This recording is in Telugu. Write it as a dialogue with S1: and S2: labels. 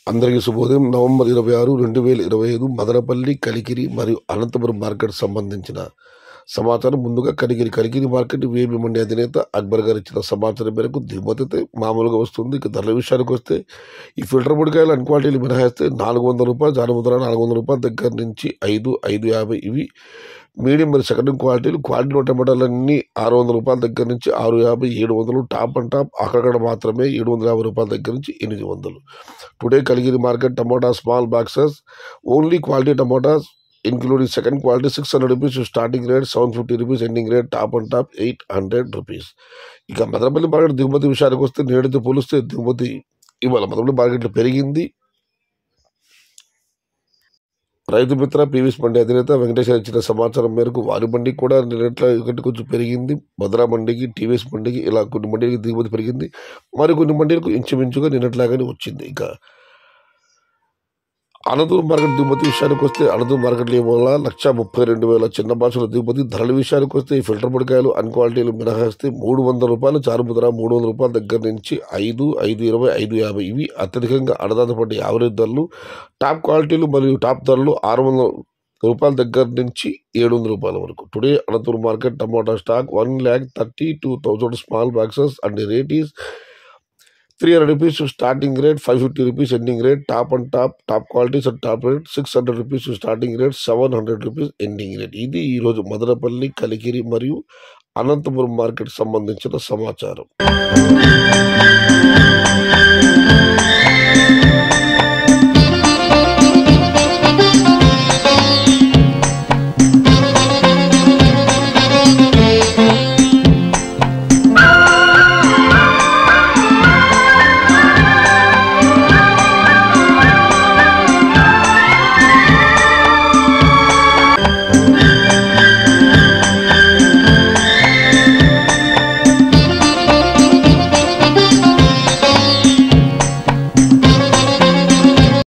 S1: అందరికీ శుభోదయం. నవంబర్ 26, 2025 మదనపల్లి, కలికిరి మరియు అనంతపురం మార్కెట్ సంబంధించిన సమాచారం. ముందుగా కలికిరి మార్కెట్ వేబి మండి అధినేత అక్బర్ గారు ఇచ్చిన సమాచారం మేరకు దిగుమతి అయితే మామూలుగా వస్తుంది. ఇక ధరల విషయానికి వస్తే ఈ ఫిల్టర్ పొడికాయలు అన్ క్వాలిటీలు మినహాయిస్తే 400 రూపాయలు, జానముద్ర 400 రూపాయల దగ్గర నుంచి 550 ఇవి మీడియం మరియు సెకండ్ క్వాలిటీ టమాటాలన్నీ 600 రూపాయల దగ్గర నుంచి 650, 700 టాప్ అండ్ టాప్ అక్కడ మాత్రమే 750 రూపాయల దగ్గర నుంచి 800. Today Kaligiri market tomato small boxes only quality tomatoes including second quality 600 rupees starting rate, 750 rupees ending rate, top and top 800 rupees. ఇక మదనపల్లి మార్కెట్ దిగుమతి విషయానికి వస్తే నేటితో పోలిస్తే దిగుమతి ఇవాళ మదనపల్లి మార్కెట్లో పెరిగింది. రైతు మిత్ర పీవీఎస్ మండి అధినేత వెంకటేశ్వర ఇచ్చిన సమాచారం మేరకు వారి మండికి కూడా నిన్నట్ల కొంచెం పెరిగింది. భద్రా మండికి, టీవీఎస్ మండికి ఇలా కొన్ని మండీలకి దిగుమతి పెరిగింది. మరి కొన్ని మండీలకు ఇంచుమించుగా నిన్నట్లాగానే వచ్చింది. ఇక అనంతపురం మార్కెట్ దిగుమతి విషయానికి వస్తే అనంతపురం మార్కెట్లో ఇవాళ 132,000 చిన్న బాక్సుల దిగుమతి. ధరల విషయానికి వస్తే ఈ ఫిల్టర్ పొడికాయలు అన్ క్వాలిటీలు మినహాయిస్తే 300 రూపాయలు, చారుముద్ర 300 రూపాయల దగ్గర నుంచి 5, 520, 550 ఇవి అత్యధికంగా అడదాతపడి యావరేజ్ ధరలు. టాప్ క్వాలిటీలు మరియు టాప్ ధరలు 600 రూపాయల దగ్గర నుంచి 700 రూపాయల వరకు. Today Anantapur market tomato stock 1,32,000 small boxes and rate is 300 rupees starting rate, 550 rupees ending rate, top and top qualities and top rate, 600 rupees starting rate, 700 rupees ending rate. ఇది ఈరోజు మదనపల్లి, కలికిరి మరియు అనంతపురం మార్కెట్ సంబంధించిన సమాచారం.